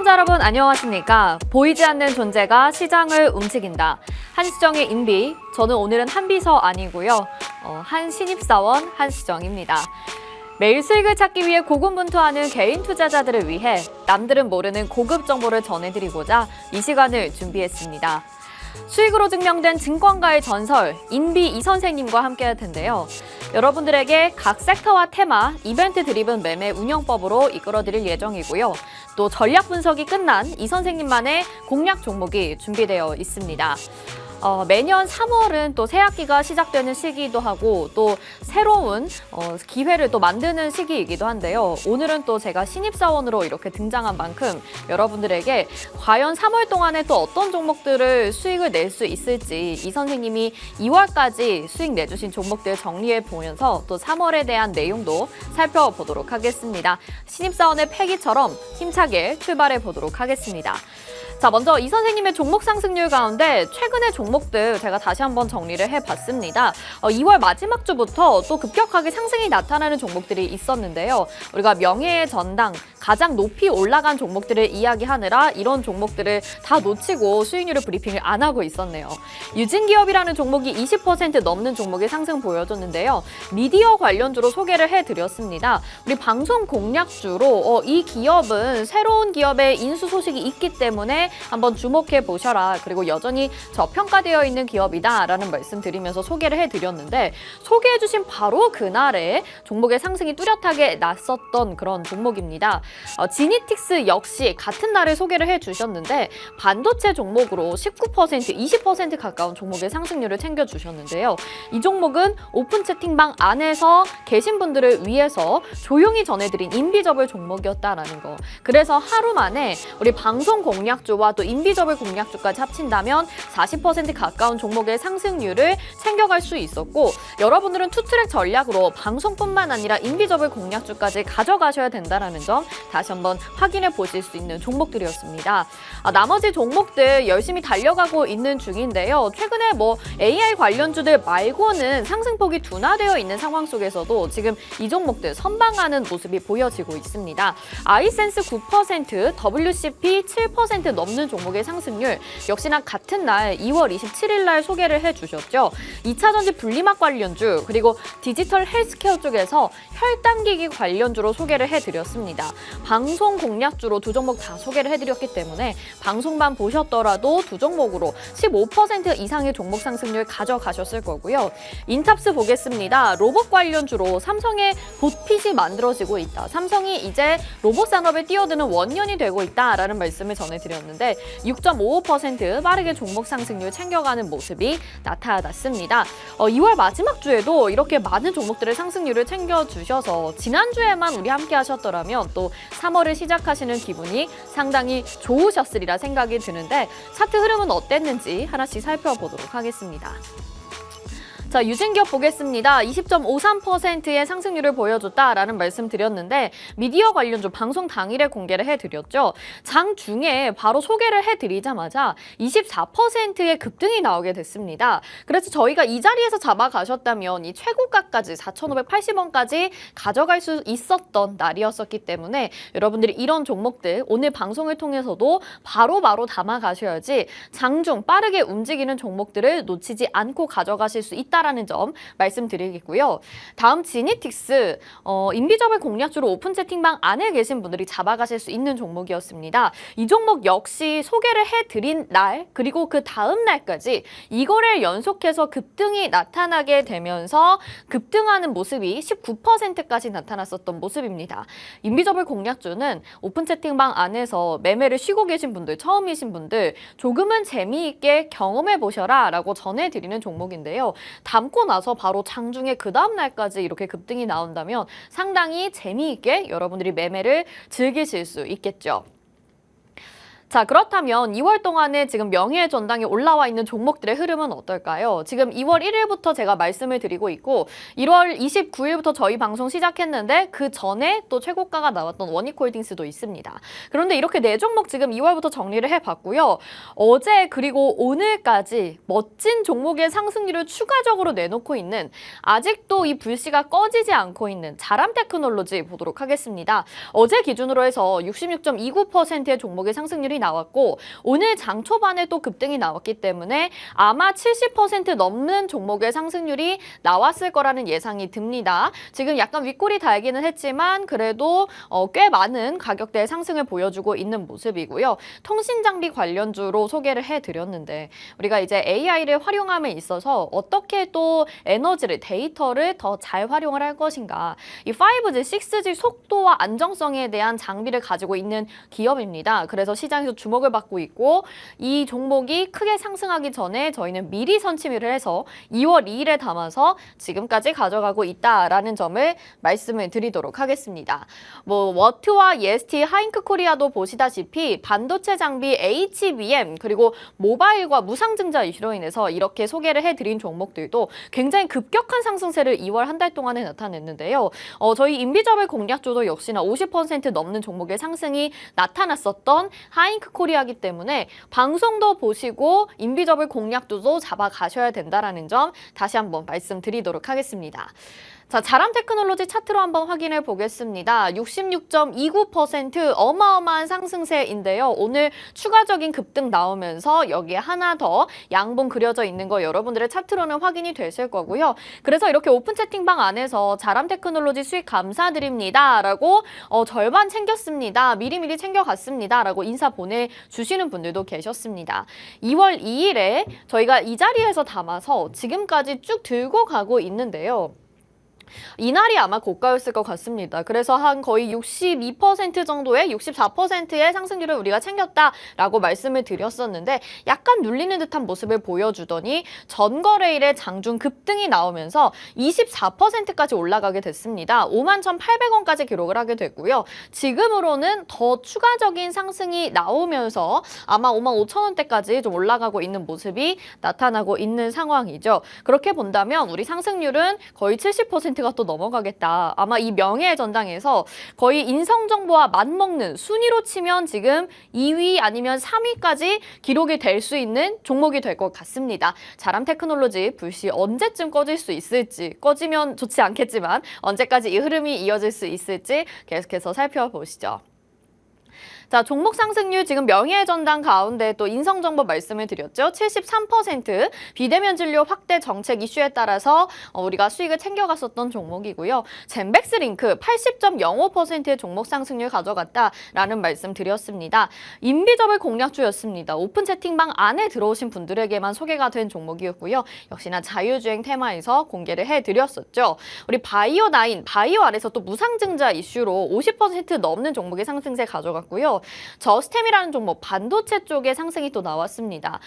시청자 여러분 안녕하십니까? 보이지 않는 존재가 시장을 움직인다. 한시정의 인비, 저는 오늘은 한비서 아니고요. 한 신입사원 한시정입니다. 매일 수익을 찾기 위해 고군분투하는 개인 투자자들을 위해 남들은 모르는 고급 정보를 전해드리고자 이 시간을 준비했습니다. 수익으로 증명된 증권가의 전설, 인비 이 선생님과 함께 할 텐데요. 여러분들에게 각 섹터와 테마, 이벤트 드리븐 매매 운영법으로 이끌어드릴 예정이고요. 또 전략 분석이 끝난 이 선생님만의 공략 종목이 준비되어 있습니다. 매년 3월은 또 새학기가 시작되는 시기이기도 하고 또 새로운 기회를 또 만드는 시기이기도 한데요. 오늘은 또 제가 신입사원으로 이렇게 등장한 만큼 여러분들에게 과연 3월 동안에 또 어떤 종목들을 수익을 낼 수 있을지 이 선생님이 2월까지 수익 내주신 종목들 정리해 보면서 또 3월에 대한 내용도 살펴보도록 하겠습니다. 신입사원의 패기처럼 힘차게 출발해 보도록 하겠습니다. 자, 먼저 이 선생님의 종목 상승률 가운데 최근의 종목들 제가 다시 한번 정리를 해봤습니다. 2월 마지막 주부터 또 급격하게 상승이 나타나는 종목들이 있었는데요. 우리가 명예의 전당, 가장 높이 올라간 종목들을 이야기하느라 이런 종목들을 다 놓치고 수익률을 브리핑을 안 하고 있었네요. 유진기업이라는 종목이 20% 넘는 종목의 상승 보여줬는데요. 미디어 관련주로 소개를 해드렸습니다. 우리 방송 공략주로 이 기업은 새로운 기업의 인수 소식이 있기 때문에 한번 주목해 보셔라. 그리고 여전히 저평가되어 있는 기업이다라는 말씀 드리면서 소개를 해드렸는데 소개해 주신 바로 그날에 종목의 상승이 뚜렷하게 났었던 그런 종목입니다. 지니틱스 역시 같은 날에 소개를 해주셨는데 반도체 종목으로 19%, 20% 가까운 종목의 상승률을 챙겨주셨는데요. 이 종목은 오픈 채팅방 안에서 계신 분들을 위해서 조용히 전해드린 인비저블 종목이었다라는 거. 그래서 하루 만에 우리 방송 공략주와 또 인비저블 공략주까지 합친다면 40% 가까운 종목의 상승률을 챙겨갈 수 있었고 여러분들은 투트랙 전략으로 방송뿐만 아니라 인비저블 공략주까지 가져가셔야 된다는 점 다시 한번 확인해 보실 수 있는 종목들이었습니다. 나머지 종목들 열심히 달려가고 있는 중인데요. 최근에 AI 관련주들 말고는 상승폭이 둔화되어 있는 상황 속에서도 지금 이 종목들 선방하는 모습이 보여지고 있습니다. 아이센스 9%, WCP 7% 넘는 종목의 상승률 역시나 같은 날 2월 27일 날 소개를 해주셨죠. 2차전지 분리막 관련주 그리고 디지털 헬스케어 쪽에서 혈당기기 관련주로 소개를 해드렸습니다. 방송 공략주로 두 종목 다 소개를 해드렸기 때문에 방송만 보셨더라도 두 종목으로 15% 이상의 종목 상승률 가져가셨을 거고요. 인탑스 보겠습니다. 로봇 관련주로 삼성의 봇핏이 만들어지고 있다. 삼성이 이제 로봇 산업에 뛰어드는 원년이 되고 있다라는 말씀을 전해드렸는데 6.55% 빠르게 종목 상승률 챙겨가는 모습이 나타났습니다. 2월 마지막 주에도 이렇게 많은 종목들의 상승률을 챙겨주셔서 지난주에만 우리 함께 하셨더라면 또 3월을 시작하시는 기분이 상당히 좋으셨으리라 생각이 드는데 차트 흐름은 어땠는지 하나씩 살펴보도록 하겠습니다. 자, 유진기업 보겠습니다. 20.53%의 상승률을 보여줬다라는 말씀 드렸는데 미디어 관련주 방송 당일에 공개를 해드렸죠. 장 중에 바로 소개를 해드리자마자 24%의 급등이 나오게 됐습니다. 그래서 저희가 이 자리에서 잡아가셨다면 이 최고가까지 4,580원까지 가져갈 수 있었던 날이었었기 때문에 여러분들이 이런 종목들 오늘 방송을 통해서도 바로바로 담아가셔야지 장중 빠르게 움직이는 종목들을 놓치지 않고 가져가실 수 있다 라는 점 말씀드리겠고요. 다음 지니틱스, 인비저블 공략주로 오픈 채팅방 안에 계신 분들이 잡아가실 수 있는 종목이었습니다. 이 종목 역시 소개를 해드린 날 그리고 그 다음 날까지 이거를 연속해서 급등이 나타나게 되면서 급등하는 모습이 19%까지 나타났었던 모습입니다. 인비저블 공략주는 오픈 채팅방 안에서 매매를 쉬고 계신 분들, 처음이신 분들 조금은 재미있게 경험해 보셔라 라고 전해드리는 종목인데요. 담고 나서 바로 장중에 그 다음 날까지 이렇게 급등이 나온다면 상당히 재미있게 여러분들이 매매를 즐기실 수 있겠죠. 자, 그렇다면 2월 동안에 지금 명예의 전당에 올라와 있는 종목들의 흐름은 어떨까요? 지금 2월 1일부터 제가 말씀을 드리고 있고 1월 29일부터 저희 방송 시작했는데 그 전에 또 최고가가 나왔던 원익홀딩스도 있습니다. 그런데 이렇게 네 종목 지금 2월부터 정리를 해봤고요. 어제 그리고 오늘까지 멋진 종목의 상승률을 추가적으로 내놓고 있는 아직도 이 불씨가 꺼지지 않고 있는 자람테크놀로지 보도록 하겠습니다. 어제 기준으로 해서 66.29%의 종목의 상승률이 나왔고 오늘 장 초반에 또 급등이 나왔기 때문에 아마 70% 넘는 종목의 상승률이 나왔을 거라는 예상이 듭니다. 지금 약간 윗골이 달기는 했지만 그래도 꽤 많은 가격대의 상승을 보여주고 있는 모습이고요. 통신장비 관련주로 소개를 해드렸는데 우리가 이제 AI를 활용함에 있어서 어떻게 또 에너지를, 데이터를 더 잘 활용을 할 것인가. 이 5G, 6G 속도와 안정성에 대한 장비를 가지고 있는 기업입니다. 그래서 시장에서 주목을 받고 있고 이 종목이 크게 상승하기 전에 저희는 미리 선침을 해서 2월 2일에 담아서 지금까지 가져가고 있다라는 점을 말씀을 드리도록 하겠습니다. 뭐 워트와 EST, 하잉크코리아도 보시다시피 반도체 장비 HBM 그리고 모바일과 무상증자 이슈로 인해서 이렇게 소개를 해드린 종목들도 굉장히 급격한 상승세를 2월 한 달 동안에 나타냈는데요. 저희 인비저블 공략주도 역시나 50% 넘는 종목의 상승이 나타났었던 하잉크코리아이기 때문에 방송도 보시고 인비저블 공략주도 잡아가셔야 된다는 점 다시 한번 말씀드리도록 하겠습니다. 자, 자람테크놀로지 차트로 한번 확인해 보겠습니다. 66.29% 어마어마한 상승세인데요. 오늘 추가적인 급등 나오면서 여기에 하나 더 양봉 그려져 있는 거 여러분들의 차트로는 확인이 되실 거고요. 그래서 이렇게 오픈 채팅방 안에서 자람테크놀로지 수익 감사드립니다. 라고 절반 챙겼습니다. 미리미리 챙겨갔습니다. 라고 인사 보내주시는 분들도 계셨습니다. 2월 2일에 저희가 이 자리에서 담아서 지금까지 쭉 들고 가고 있는데요. 이날이 아마 고가였을 것 같습니다. 그래서 한 거의 62% 정도의 64%의 상승률을 우리가 챙겼다라고 말씀을 드렸었는데 약간 눌리는 듯한 모습을 보여주더니 전거래일에 장중 급등이 나오면서 24%까지 올라가게 됐습니다. 51,800원까지 기록을 하게 됐고요. 지금으로는 더 추가적인 상승이 나오면서 아마 55,000원대까지 좀 올라가고 있는 모습이 나타나고 있는 상황이죠. 그렇게 본다면 우리 상승률은 거의 70%가 또 넘어가겠다. 아마 이 명예의 전당에서 거의 인성정보와 맞먹는 순위로 치면 지금 2위 아니면 3위까지 기록이 될 수 있는 종목이 될 것 같습니다. 자람테크놀로지 불씨 언제쯤 꺼질 수 있을지, 꺼지면 좋지 않겠지만 언제까지 이 흐름이 이어질 수 있을지 계속해서 살펴보시죠. 자, 종목 상승률 지금 명예의 전당 가운데 또 인성정보 말씀을 드렸죠. 73% 비대면 진료 확대 정책 이슈에 따라서 우리가 수익을 챙겨갔었던 종목이고요. 젠백스링크 80.05%의 종목 상승률 가져갔다라는 말씀 드렸습니다. 인비저블 공략주였습니다. 오픈 채팅방 안에 들어오신 분들에게만 소개가 된 종목이었고요. 역시나 자유주행 테마에서 공개를 해드렸었죠. 우리 바이오9, 바이오 안에서 또 무상증자 이슈로 50% 넘는 종목의 상승세 가져갔고요. 저스템이라는 종목 반도체 쪽에 상승이 또 나왔습니다.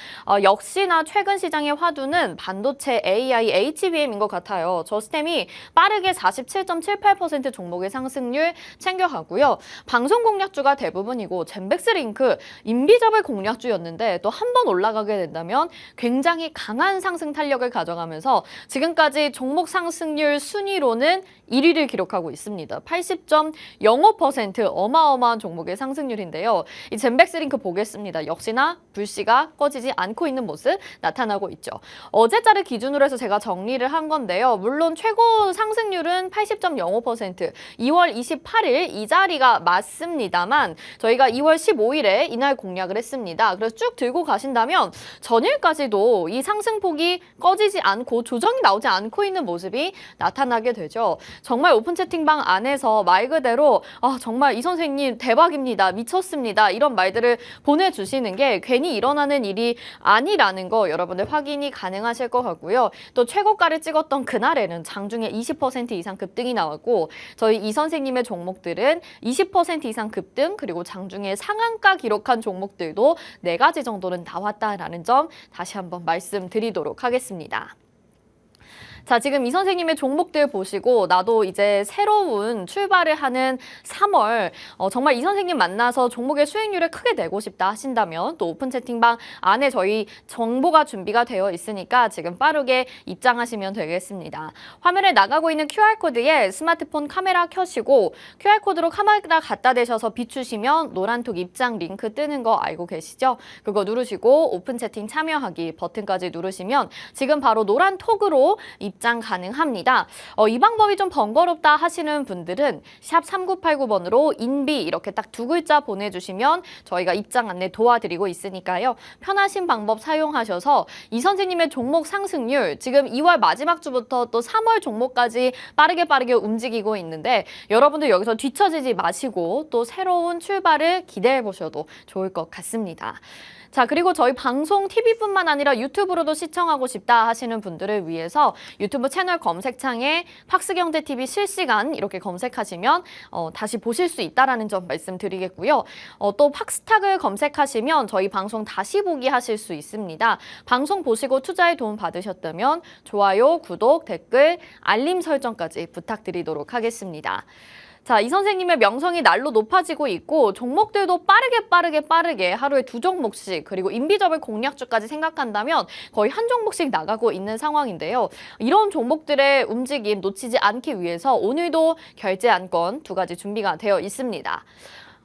역시나 최근 시장의 화두는 반도체 AI, HBM인 것 같아요. 저스템이 빠르게 47.78% 종목의 상승률 챙겨가고요. 방송 공략주가 대부분이고 젠백스링크 인비저블 공략주였는데 또 한 번 올라가게 된다면 굉장히 강한 상승 탄력을 가져가면서 지금까지 종목 상승률 순위로는 1위를 기록하고 있습니다. 80.05% 어마어마한 종목의 상승률인데요. 이 젠백스링크 보겠습니다. 역시나 불씨가 꺼지지 않고 있는 모습 나타나고 있죠. 어제자를 기준으로 해서 제가 정리를 한 건데요. 물론 최고 상승률은 80.05%, 2월 28일 이 자리가 맞습니다만 저희가 2월 15일에 이날 공략을 했습니다. 그래서 쭉 들고 가신다면 전일까지도 이 상승폭이 꺼지지 않고 조정이 나오지 않고 있는 모습이 나타나게 되죠. 정말 오픈 채팅방 안에서 말 그대로 정말 이 선생님 대박입니다. 미쳤습니다. 이런 말들을 보내주시는 게 괜히 일어나는 일이 아니라는 거 여러분들 확인이 가능하실 것 같고요. 또 최고가를 찍었던 그날에는 장중에 20% 이상 급등이 나왔고 저희 이 선생님의 종목들은 20% 이상 급등 그리고 장중에 상한가 기록한 종목들도 4가지 정도는 나왔다라는 점 다시 한번 말씀드리도록 하겠습니다. 자, 지금 이 선생님의 종목들 보시고 나도 이제 새로운 출발을 하는 3월 정말 이 선생님 만나서 종목의 수익률을 크게 내고 싶다 하신다면 또 오픈 채팅방 안에 저희 정보가 준비가 되어 있으니까 지금 빠르게 입장하시면 되겠습니다. 화면에 나가고 있는 QR코드에 스마트폰 카메라 켜시고 QR코드로 카메라 갖다 대셔서 비추시면 노란톡 입장 링크 뜨는 거 알고 계시죠? 그거 누르시고 오픈 채팅 참여하기 버튼까지 누르시면 지금 바로 노란톡으로 입장 가능합니다. 이 방법이 좀 번거롭다 하시는 분들은 샵 3989번으로 인비 이렇게 딱 두 글자 보내주시면 저희가 입장 안내 도와드리고 있으니까요. 편하신 방법 사용하셔서 이 선생님의 종목 상승률 지금 2월 마지막 주부터 또 3월 종목까지 빠르게 움직이고 있는데 여러분들 여기서 뒤처지지 마시고 또 새로운 출발을 기대해 보셔도 좋을 것 같습니다. 자, 그리고 저희 방송 TV뿐만 아니라 유튜브로도 시청하고 싶다 하시는 분들을 위해서 유튜브 채널 검색창에 팍스경제TV 실시간 이렇게 검색하시면 다시 보실 수 있다는 점 말씀드리겠고요. 또 팍스탁을 검색하시면 저희 방송 다시 보기 하실 수 있습니다. 방송 보시고 투자에 도움 받으셨다면 좋아요, 구독, 댓글, 알림 설정까지 부탁드리도록 하겠습니다. 자, 이 선생님의 명성이 날로 높아지고 있고 종목들도 빠르게 하루에 2종목씩 그리고 인비저블 공략주까지 생각한다면 거의 한 종목씩 나가고 있는 상황인데요. 이런 종목들의 움직임 놓치지 않기 위해서 오늘도 결제 안건 2가지 준비가 되어 있습니다.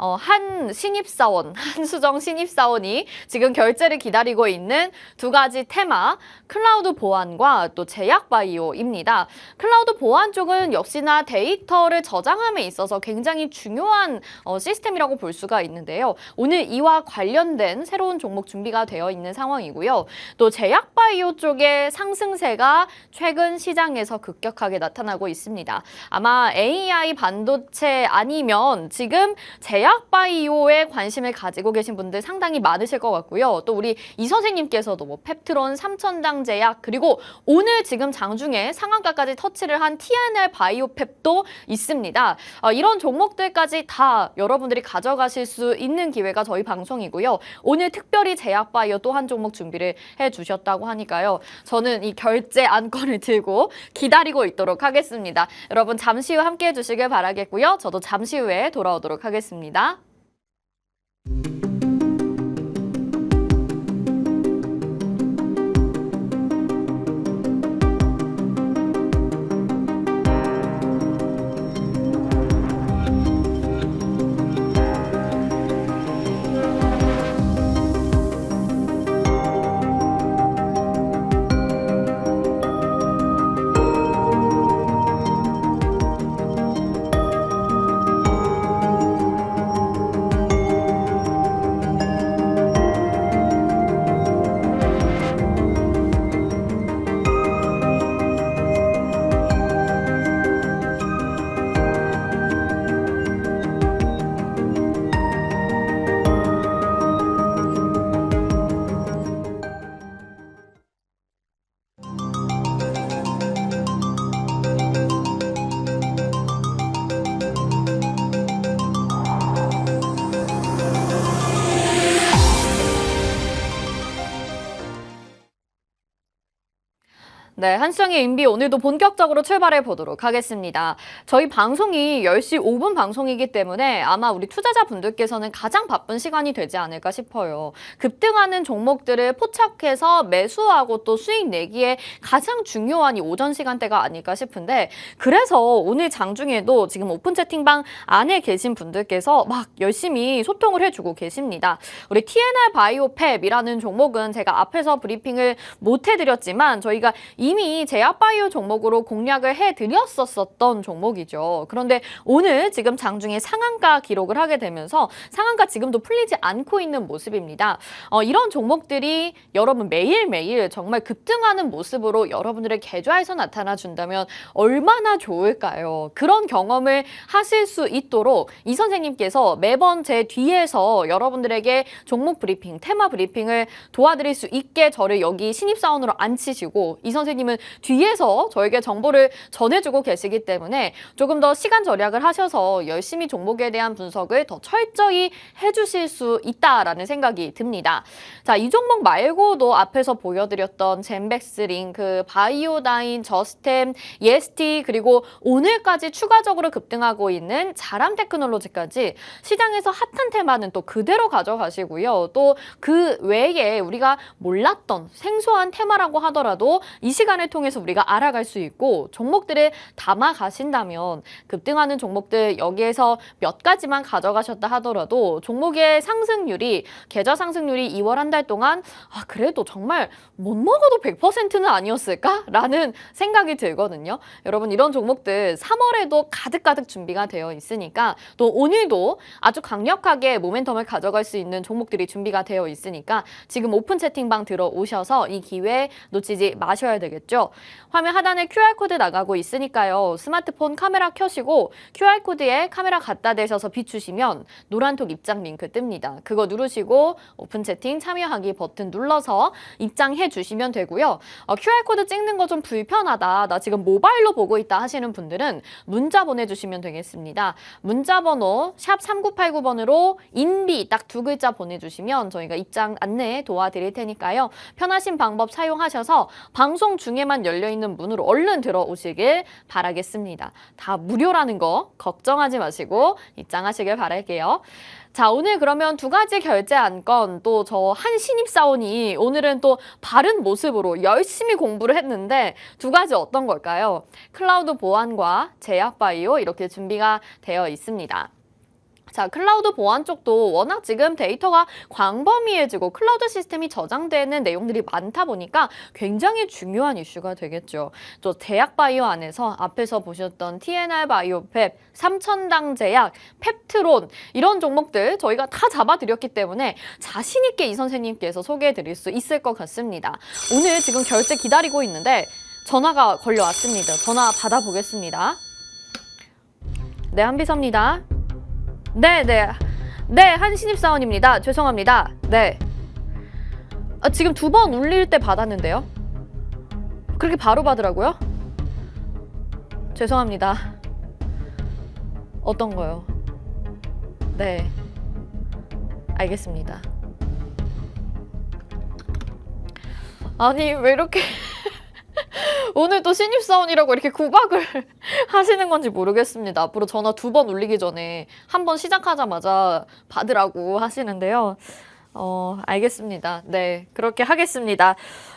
한 신입사원, 한수정 신입사원이 지금 결제를 기다리고 있는 2가지 테마, 클라우드 보안과 또 제약바이오입니다. 클라우드 보안 쪽은 역시나 데이터를 저장함에 있어서 굉장히 중요한 시스템이라고 볼 수가 있는데요. 오늘 이와 관련된 새로운 종목 준비가 되어 있는 상황이고요. 또 제약바이오 쪽의 상승세가 최근 시장에서 급격하게 나타나고 있습니다. 아마 AI 반도체 아니면 지금 제약바이오에 관심을 가지고 계신 분들 상당히 많으실 것 같고요. 또 우리 이 선생님께서도 뭐 펩트론, 삼천당 제약 그리고 오늘 지금 장중에 상한가까지 터치를 한 TNL 바이오펩도 있습니다. 이런 종목들까지 다 여러분들이 가져가실 수 있는 기회가 저희 방송이고요. 오늘 특별히 제약바이오 또 한 종목 준비를 해주셨다고 하니까요. 저는 이 결제 안건을 들고 기다리고 있도록 하겠습니다. 여러분 잠시 후 함께해 주시길 바라겠고요. 저도 잠시 후에 돌아오도록 하겠습니다. 네, 한수정의 인비 오늘도 본격적으로 출발해 보도록 하겠습니다. 저희 방송이 10시 5분 방송이기 때문에 아마 우리 투자자분들께서는 가장 바쁜 시간이 되지 않을까 싶어요. 급등하는 종목들을 포착해서 매수하고 또 수익 내기에 가장 중요한 이 오전 시간대가 아닐까 싶은데 그래서 오늘 장중에도 지금 오픈 채팅방 안에 계신 분들께서 막 열심히 소통을 해주고 계십니다. 우리 TNR 바이오펩이라는 종목은 제가 앞에서 브리핑을 못 해드렸지만 저희가 이미 제약바이오 종목으로 공략을 해드렸었던 종목이죠. 그런데 오늘 지금 장중에 상한가 기록을 하게 되면서 상한가 지금도 풀리지 않고 있는 모습입니다. 이런 종목들이 여러분 매일매일 정말 급등하는 모습으로 여러분들의 계좌에서 나타나준다면 얼마나 좋을까요? 그런 경험을 하실 수 있도록 이 선생님께서 매번 제 뒤에서 여러분들에게 종목 브리핑, 테마 브리핑을 도와드릴 수 있게 저를 여기 신입사원으로 앉히시고 이 선생님 대표님은 뒤에서 저에게 정보를 전해주고 계시기 때문에 조금 더 시간 절약을 하셔서 열심히 종목에 대한 분석을 더 철저히 해주실 수 있다라는 생각이 듭니다. 자, 이 종목 말고도 앞에서 보여드렸던 젠백스 링크, 바이오다인, 저스템, 예스티 그리고 오늘까지 추가적으로 급등하고 있는 자람 테크놀로지까지 시장에서 핫한 테마는 또 그대로 가져가시고요. 또 그 외에 우리가 몰랐던 생소한 테마라고 하더라도 이 시간을 통해서 우리가 알아갈 수 있고 종목들을 담아 가신다면 급등하는 종목들 여기에서 몇 가지만 가져가셨다 하더라도 종목의 상승률이 계좌 상승률이 2월 한 달 동안 그래도 정말 못 먹어도 100%는 아니었을까라는 생각이 들거든요. 여러분 이런 종목들 3월에도 가득가득 준비가 되어 있으니까 또 오늘도 아주 강력하게 모멘텀을 가져갈 수 있는 종목들이 준비가 되어 있으니까 지금 오픈 채팅방 들어오셔서 이 기회 놓치지 마셔야 되겠죠. 화면 하단에 QR코드 나가고 있으니까요. 스마트폰 카메라 켜시고 QR코드에 카메라 갖다 대셔서 비추시면 노란톡 입장 링크 뜹니다. 그거 누르시고 오픈 채팅 참여하기 버튼 눌러서 입장해 주시면 되고요. QR코드 찍는 거 좀 불편하다. 나 지금 모바일로 보고 있다 하시는 분들은 문자 보내주시면 되겠습니다. 문자 번호 샵 3989번으로 인비 딱 2글자 보내주시면 저희가 입장 안내 도와드릴 테니까요. 편하신 방법 사용하셔서 방송 중에만 열려있는 문으로 얼른 들어오시길 바라겠습니다. 다 무료라는 거 걱정하지 마시고 입장하시길 바랄게요. 자, 오늘 그러면 2가지 결제 안건 또 저 한 신입사원이 오늘은 또 바른 모습으로 열심히 공부를 했는데 2가지 어떤 걸까요? 클라우드 보안과 제약바이오 이렇게 준비가 되어 있습니다. 자, 클라우드 보안 쪽도 워낙 지금 데이터가 광범위해지고 클라우드 시스템이 저장되는 내용들이 많다 보니까 굉장히 중요한 이슈가 되겠죠. 또 제약바이오 안에서 앞에서 보셨던 TNR 바이오펩, 삼천당 제약, 펩트론 이런 종목들 저희가 다 잡아드렸기 때문에 자신 있게 이 선생님께서 소개해드릴 수 있을 것 같습니다. 오늘 지금 결제 기다리고 있는데 전화가 걸려왔습니다. 전화 받아보겠습니다. 네, 한비서입니다. 네, 한 신입사원입니다. 죄송합니다. 네. 지금 2번 울릴 때 받았는데요. 그렇게 바로 받으라고요? 죄송합니다. 어떤 거요? 네. 알겠습니다. 아니, 왜 이렇게 오늘 또 신입사원이라고 이렇게 구박을 하시는 건지 모르겠습니다. 앞으로 전화 2번 울리기 전에 한 번 시작하자마자 받으라고 하시는데요. 알겠습니다. 네, 그렇게 하겠습니다.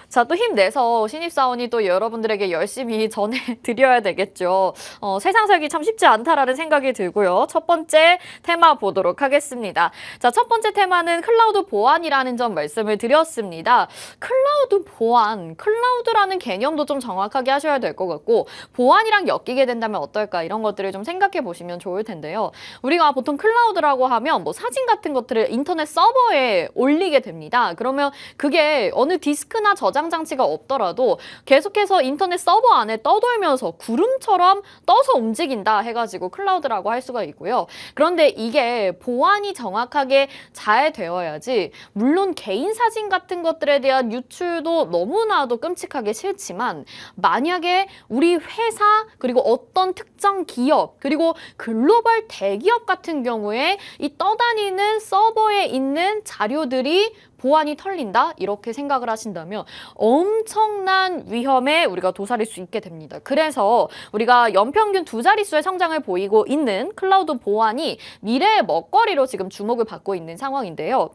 자, 또 힘내서 신입사원이 또 여러분들에게 열심히 전해드려야 되겠죠. 세상 살기 참 쉽지 않다라는 생각이 들고요. 첫 번째 테마 보도록 하겠습니다. 자, 첫 번째 테마는 클라우드 보안이라는 점 말씀을 드렸습니다. 클라우드 보안, 클라우드라는 개념도 좀 정확하게 하셔야 될 것 같고 보안이랑 엮이게 된다면 어떨까 이런 것들을 좀 생각해 보시면 좋을 텐데요. 우리가 보통 클라우드라고 하면 뭐 사진 같은 것들을 인터넷 서버에 올리게 됩니다. 그러면 그게 어느 디스크나 저장 장치가 없더라도 계속해서 인터넷 서버 안에 떠돌면서 구름처럼 떠서 움직인다 해가지고 클라우드라고 할 수가 있고요. 그런데 이게 보안이 정확하게 잘 되어야지 물론 개인 사진 같은 것들에 대한 유출도 너무나도 끔찍하게 싫지만 만약에 우리 회사 그리고 어떤 특정 기업 그리고 글로벌 대기업 같은 경우에 이 떠다니는 서버에 있는 자료들이 보안이 털린다 이렇게 생각을 하신다면 엄청난 위험에 우리가 도사릴 수 있게 됩니다. 그래서 우리가 연평균 2자릿수의 성장을 보이고 있는 클라우드 보안이 미래의 먹거리로 지금 주목을 받고 있는 상황인데요.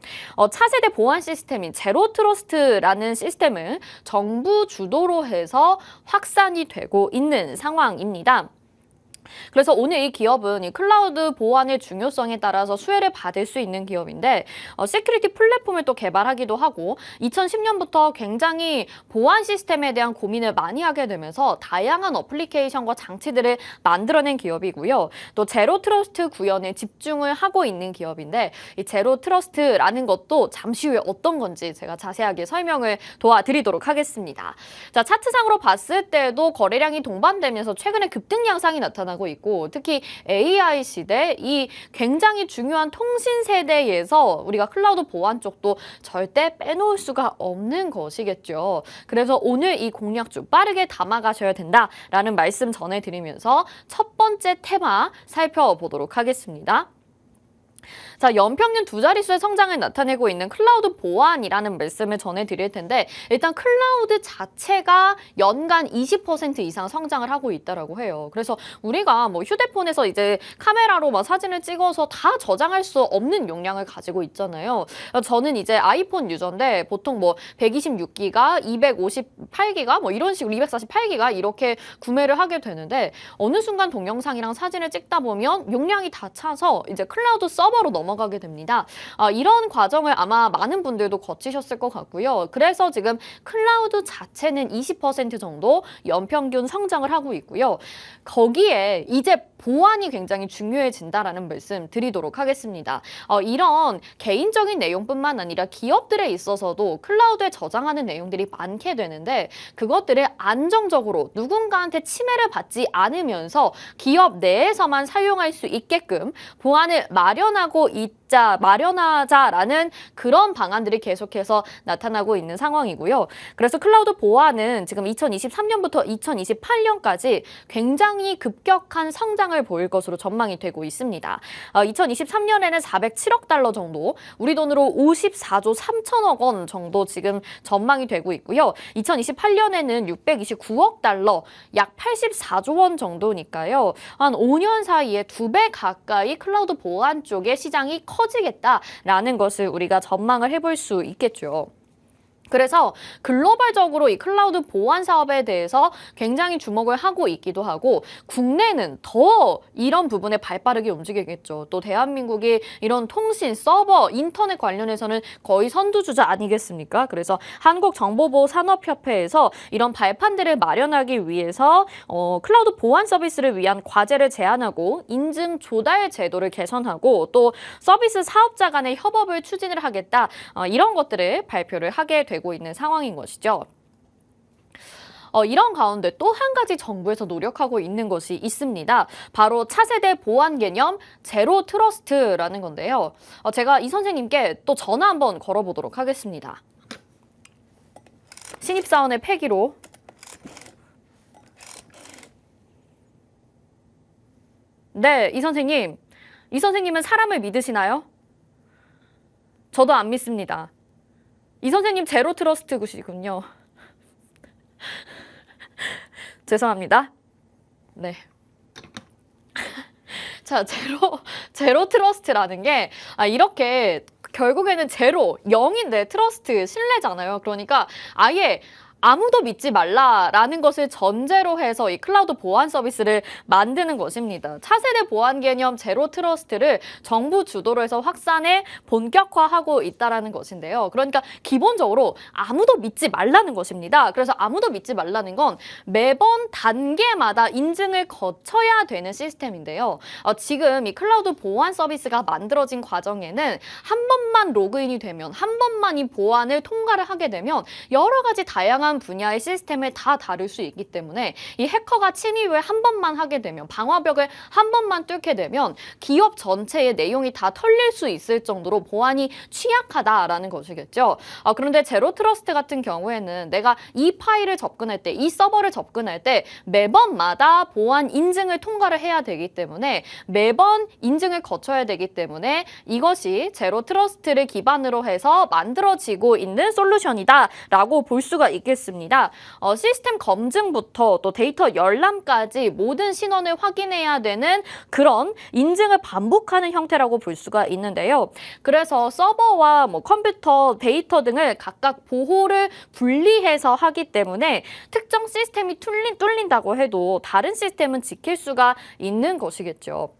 차세대 보안 시스템인 제로 트러스트라는 시스템을 정부 주도로 해서 확산이 되고 있는 상황입니다. 그래서 오늘 이 기업은 이 클라우드 보안의 중요성에 따라서 수혜를 받을 수 있는 기업인데 시큐리티 플랫폼을 또 개발하기도 하고 2010년부터 굉장히 보안 시스템에 대한 고민을 많이 하게 되면서 다양한 어플리케이션과 장치들을 만들어낸 기업이고요. 또 제로 트러스트 구현에 집중을 하고 있는 기업인데 이 제로 트러스트라는 것도 잠시 후에 어떤 건지 제가 자세하게 설명을 도와드리도록 하겠습니다. 자, 차트상으로 봤을 때도 거래량이 동반되면서 최근에 급등 양상이 나타나고 나타나고 있고 특히 AI 시대 이 굉장히 중요한 통신 세대에서 우리가 클라우드 보안 쪽도 절대 빼놓을 수가 없는 것이겠죠. 그래서 오늘 이 공략주 빠르게 담아가셔야 된다라는 말씀 전해드리면서 첫 번째 테마 살펴보도록 하겠습니다. 자, 연평균 두 자릿수의 성장을 나타내고 있는 클라우드 보안이라는 말씀을 전해드릴 텐데 일단 클라우드 자체가 연간 20% 이상 성장을 하고 있다라고 해요. 그래서 우리가 뭐 휴대폰에서 이제 카메라로 막 사진을 찍어서 다 저장할 수 없는 용량을 가지고 있잖아요. 저는 이제 아이폰 유저인데 보통 뭐 126기가, 258기가 뭐 이런 식으로 248기가 이렇게 구매를 하게 되는데 어느 순간 동영상이랑 사진을 찍다 보면 용량이 다 차서 이제 클라우드 서버로 넘어가게 됩니다. 이런 과정을 아마 많은 분들도 거치셨을 것 같고요. 그래서 지금 클라우드 자체는 20% 정도 연평균 성장을 하고 있고요. 거기에 이제 보안이 굉장히 중요해진다라는 말씀 드리도록 하겠습니다. 이런 개인적인 내용뿐만 아니라 기업들에 있어서도 클라우드에 저장하는 내용들이 많게 되는데 그것들을 안정적으로 누군가한테 침해를 받지 않으면서 기업 내에서만 사용할 수 있게끔 보안을 마련하자라는 그런 방안들이 계속해서 나타나고 있는 상황이고요. 그래서 클라우드 보안은 지금 2023년부터 2028년까지 굉장히 급격한 성장을 보일 것으로 전망이 되고 있습니다. 2023년에는 407억 달러 정도, 우리 돈으로 54조 3천억 원 정도 지금 전망이 되고 있고요. 2028년에는 629억 달러, 약 84조 원 정도니까요. 한 5년 사이에 2배 가까이 클라우드 보안 쪽의 시장이 커지겠다라는 것을 우리가 전망을 해볼 수 있겠죠. 그래서 글로벌적으로 이 클라우드 보안 사업에 대해서 굉장히 주목을 하고 있기도 하고 국내는 더 이런 부분에 발빠르게 움직이겠죠. 또 대한민국이 이런 통신, 서버, 인터넷 관련해서는 거의 선두주자 아니겠습니까? 그래서 한국정보보호산업협회에서 이런 발판들을 마련하기 위해서 클라우드 보안 서비스를 위한 과제를 제안하고 인증 조달 제도를 개선하고 또 서비스 사업자 간의 협업을 추진을 하겠다. 이런 것들을 발표를 하게 되고 있는 상황인 것이죠. 이런 가운데 또 한 가지 정부에서 노력하고 있는 것이 있습니다. 바로 차세대 보안 개념 제로 트러스트라는 건데요. 제가 이 선생님께 또 전화 한번 걸어보도록 하겠습니다. 신입사원의 패기로. 네, 이 선생님. 이 선생님은 사람을 믿으시나요? 저도 안 믿습니다. 이 선생님 제로 트러스트시군요. 죄송합니다. 네. 자, 제로 트러스트라는 게 이렇게 결국에는 제로, 0인데 트러스트, 신뢰잖아요. 그러니까 아예 아무도 믿지 말라라는 것을 전제로 해서 이 클라우드 보안 서비스를 만드는 것입니다. 차세대 보안 개념 제로 트러스트를 정부 주도로 해서 확산해 본격화하고 있다는 것인데요. 그러니까 기본적으로 아무도 믿지 말라는 것입니다. 그래서 아무도 믿지 말라는 건 매번 단계마다 인증을 거쳐야 되는 시스템인데요. 지금 이 클라우드 보안 서비스가 만들어진 과정에는 한 번만 로그인이 되면, 한 번만 이 보안을 통과를 하게 되면 여러 가지 다양한 분야의 시스템을 다 다룰 수 있기 때문에 이 해커가 침입을 한 번만 하게 되면, 방화벽을 한 번만 뚫게 되면 기업 전체의 내용이 다 털릴 수 있을 정도로 보안이 취약하다라는 것이겠죠. 그런데 제로 트러스트 같은 경우에는 내가 이 파일을 접근할 때, 이 서버를 접근할 때 매번마다 보안 인증을 통과를 해야 되기 때문에 매번 인증을 거쳐야 되기 때문에 이것이 제로 트러스트를 기반으로 해서 만들어지고 있는 솔루션이다라고 볼 수가 있겠습니다. 시스템 검증부터 또 데이터 열람까지 모든 신원을 확인해야 되는 그런 인증을 반복하는 형태라고 볼 수가 있는데요. 그래서 서버와 뭐 컴퓨터, 데이터 등을 각각 보호를 분리해서 하기 때문에 특정 시스템이 뚫린다고 해도 다른 시스템은 지킬 수가 있는 것이겠죠.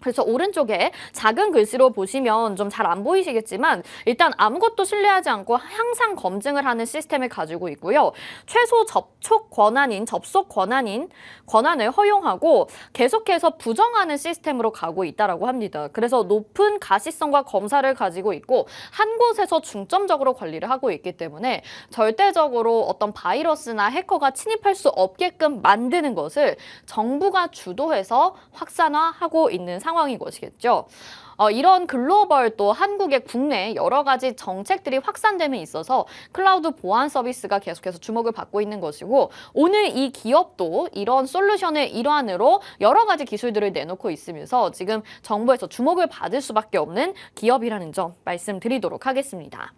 그래서 오른쪽에 작은 글씨로 보시면 좀 잘 안 보이시겠지만 일단 아무것도 신뢰하지 않고 항상 검증을 하는 시스템을 가지고 있고요. 최소 접촉 권한인 접속 권한을 허용하고 계속해서 부정하는 시스템으로 가고 있다라고 합니다. 그래서 높은 가시성과 검사를 가지고 있고 한 곳에서 중점적으로 관리를 하고 있기 때문에 절대적으로 어떤 바이러스나 해커가 침입할 수 없게끔 만드는 것을 정부가 주도해서 확산화하고 있는 상황인 것이겠죠. 이런 글로벌 또 한국의 국내 여러 가지 정책들이 확산됨에 있어서 클라우드 보안 서비스가 계속해서 주목을 받고 있는 것이고 오늘 이 기업도 이런 솔루션의 일환으로 여러 가지 기술들을 내놓고 있으면서 지금 정부에서 주목을 받을 수밖에 없는 기업이라는 점 말씀드리도록 하겠습니다.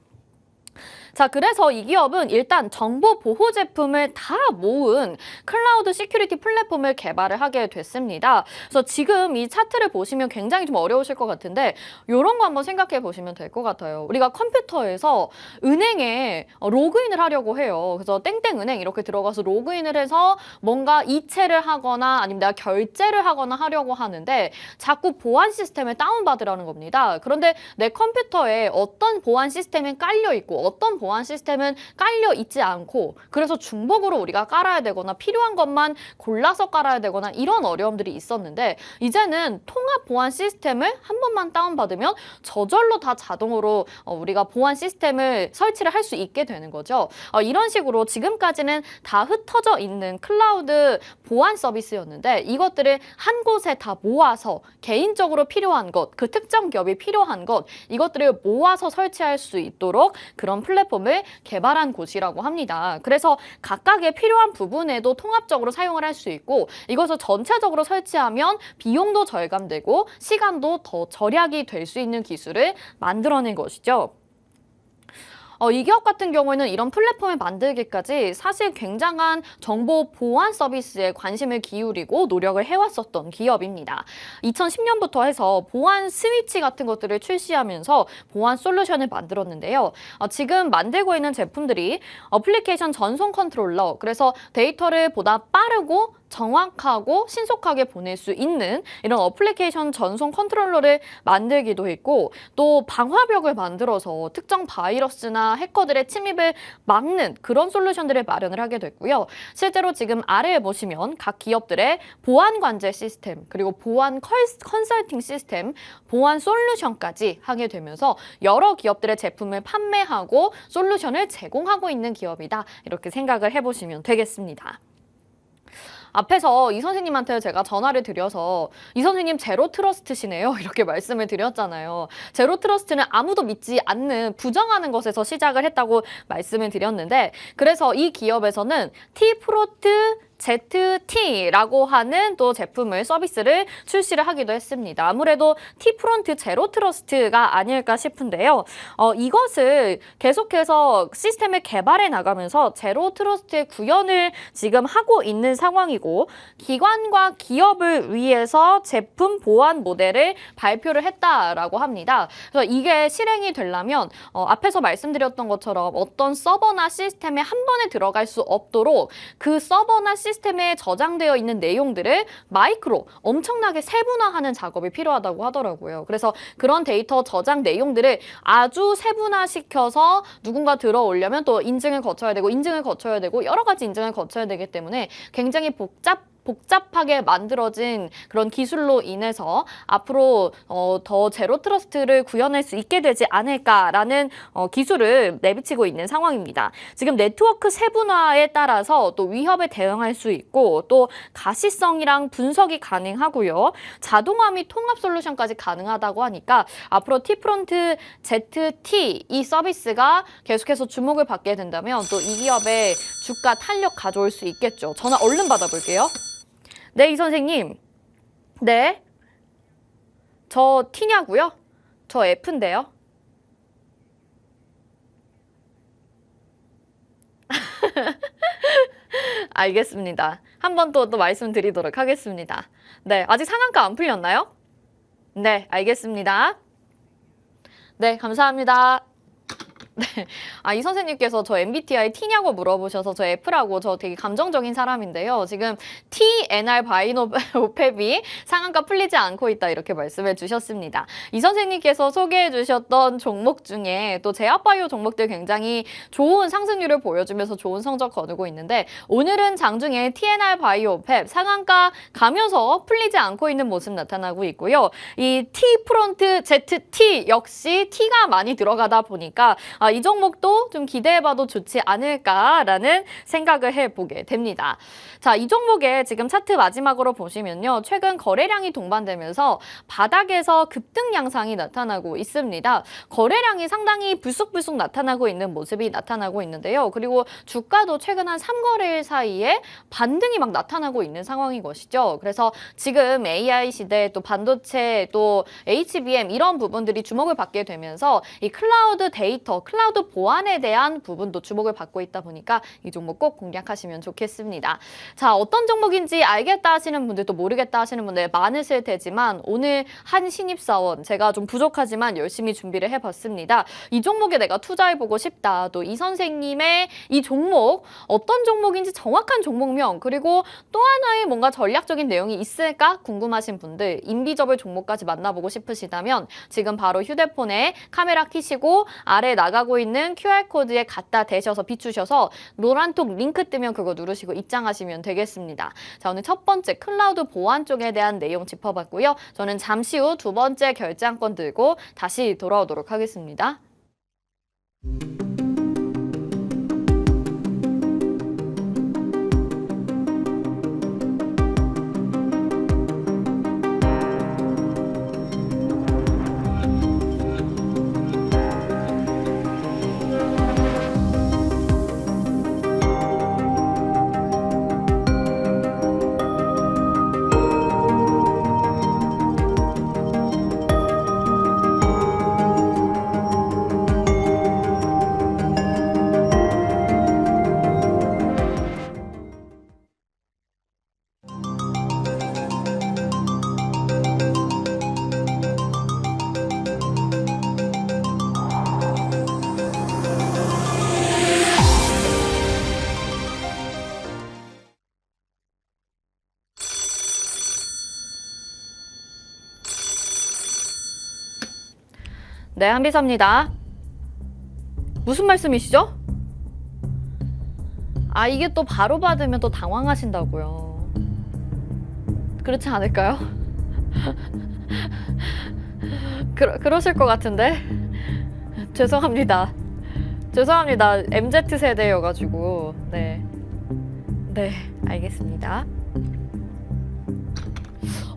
자, 그래서 이 기업은 일단 정보 보호 제품을 다 모은 클라우드 시큐리티 플랫폼을 개발을 하게 됐습니다. 그래서 지금 이 차트를 보시면 굉장히 좀 어려우실 것 같은데 이런 거 한번 생각해 보시면 될 것 같아요. 우리가 컴퓨터에서 은행에 로그인을 하려고 해요. 그래서 땡땡은행 이렇게 들어가서 로그인을 해서 뭔가 이체를 하거나 아니면 내가 결제를 하거나 하려고 하는데 자꾸 보안 시스템을 다운받으라는 겁니다. 그런데 내 컴퓨터에 어떤 보안 시스템이 깔려 있고 어떤 보안 시스템은 깔려 있지 않고 그래서 중복으로 우리가 깔아야 되거나 필요한 것만 골라서 깔아야 되거나 이런 어려움들이 있었는데 이제는 통합 보안 시스템을 한 번만 다운받으면 저절로 다 자동으로 우리가 보안 시스템을 설치를 할 수 있게 되는 거죠. 이런 식으로 지금까지는 다 흩어져 있는 클라우드 보안 서비스였는데 이것들을 한 곳에 다 모아서 개인적으로 필요한 것, 그 특정 기업이 필요한 것 이것들을 모아서 설치할 수 있도록 그런 플랫폼을 개발한 곳이라고 합니다. 그래서 각각의 필요한 부분에도 통합적으로 사용을 할 수 있고 이것을 전체적으로 설치하면 비용도 절감되고 시간도 더 절약이 될 수 있는 기술을 만들어낸 것이죠. 이 기업 같은 경우에는 이런 플랫폼을 만들기까지 사실 굉장한 정보 보안 서비스에 관심을 기울이고 노력을 해왔었던 기업입니다. 2010년부터 해서 보안 스위치 같은 것들을 출시하면서 보안 솔루션을 만들었는데요. 지금 만들고 있는 제품들이 어플리케이션 전송 컨트롤러, 그래서 데이터를 보다 빠르고 정확하고 신속하게 보낼 수 있는 이런 어플리케이션 전송 컨트롤러를 만들기도 했고 또 방화벽을 만들어서 특정 바이러스나 해커들의 침입을 막는 그런 솔루션들을 마련을 하게 됐고요. 실제로 지금 아래에 보시면 각 기업들의 보안 관제 시스템 그리고 보안 컨설팅 시스템, 보안 솔루션까지 하게 되면서 여러 기업들의 제품을 판매하고 솔루션을 제공하고 있는 기업이다. 이렇게 생각을 해보시면 되겠습니다. 앞에서 이 선생님한테 제가 전화를 드려서 이 선생님 제로 트러스트시네요 이렇게 말씀을 드렸잖아요. 제로 트러스트는 아무도 믿지 않는 부정하는 것에서 시작을 했다고 말씀을 드렸는데 그래서 이 기업에서는 T프로트 ZT라고 하는 또 제품을 서비스를 출시를 하기도 했습니다. 아무래도 T프론트 제로 트러스트가 아닐까 싶은데요. 이것을 계속해서 시스템을 개발해 나가면서 제로 트러스트의 구현을 지금 하고 있는 상황이고 기관과 기업을 위해서 제품 보안 모델을 발표를 했다라고 합니다. 그래서 이게 실행이 되려면 앞에서 말씀드렸던 것처럼 어떤 서버나 시스템에 한 번에 들어갈 수 없도록 그 서버나 시스템에 저장되어 있는 내용들을 마이크로 엄청나게 세분화하는 작업이 필요하다고 하더라고요. 그래서 그런 데이터 저장 내용들을 아주 세분화시켜서 누군가 들어오려면 또 인증을 거쳐야 되고 여러 가지 인증을 거쳐야 되기 때문에 굉장히 복잡하게 만들어진 그런 기술로 인해서 앞으로 더 제로 트러스트를 구현할 수 있게 되지 않을까라는 기술을 내비치고 있는 상황입니다. 지금 네트워크 세분화에 따라서 또 위협에 대응할 수 있고 또 가시성이랑 분석이 가능하고요. 자동화 및 통합 솔루션까지 가능하다고 하니까 앞으로 T프론트 ZT 이 서비스가 계속해서 주목을 받게 된다면 또 이 기업의 주가 탄력 가져올 수 있겠죠. 전화 얼른 받아볼게요. 네, 이 선생님. 네. 저 T냐고요? 저 F인데요. 알겠습니다. 한 번 또 말씀드리도록 하겠습니다. 네, 아직 상한가 안 풀렸나요? 네, 알겠습니다. 네, 감사합니다. 이 선생님께서 저 MBTI T냐고 물어보셔서 저 F라고 저 되게 감정적인 사람인데요. 지금 TNR 바이오펩이 상한가 풀리지 않고 있다 이렇게 말씀해 주셨습니다. 이 선생님께서 소개해 주셨던 종목 중에 또 제약바이오 종목들 굉장히 좋은 상승률을 보여주면서 좋은 성적 거두고 있는데 오늘은 장중에 TNR 바이오펩 상한가 가면서 풀리지 않고 있는 모습 나타나고 있고요. 이 T프론트 ZT 역시 T가 많이 들어가다 보니까 이 종목도 좀 기대해봐도 좋지 않을까라는 생각을 해보게 됩니다. 자, 이 종목의 지금 차트 마지막으로 보시면요. 최근 거래량이 동반되면서 바닥에서 급등 양상이 나타나고 있습니다. 거래량이 상당히 불쑥불쑥 나타나고 있는 모습이 나타나고 있는데요. 그리고 주가도 최근 한 3거래일 사이에 반등이 막 나타나고 있는 상황인 것이죠. 그래서 지금 AI 시대 또 반도체 또 HBM 이런 부분들이 주목을 받게 되면서 이 클라우드 데이터, 클라우드 보안에 대한 부분도 주목을 받고 있다 보니까 이 종목 꼭 공략하시면 좋겠습니다. 자, 어떤 종목인지 알겠다 하시는 분들도 모르겠다 하시는 분들 많으실 테지만 오늘 한 신입사원 제가 좀 부족하지만 열심히 준비를 해봤습니다. 이 종목에 내가 투자해보고 싶다. 또 이 선생님의 이 종목 어떤 종목인지 정확한 종목명 그리고 또 하나의 뭔가 전략적인 내용이 있을까 궁금하신 분들 인비저블 종목까지 만나보고 싶으시다면 지금 바로 휴대폰에 카메라 켜시고 아래 나가고 있는 QR코드에 갖다 대셔서 비추셔서 노란톡 링크 뜨면 그거 누르시고 입장하시면 되겠습니다. 자, 오늘 첫 번째 클라우드 보안 쪽에 대한 내용 짚어봤고요. 저는 잠시 후 두 번째 결장권 들고 다시 돌아오도록 하겠습니다. 네, 한비서입니다. 무슨 말씀이시죠? 이게 또 바로 받으면 또 당황하신다고요. 그렇지 않을까요? 그러실 것 같은데? 죄송합니다. 죄송합니다. MZ세대여가지고. 네, 알겠습니다.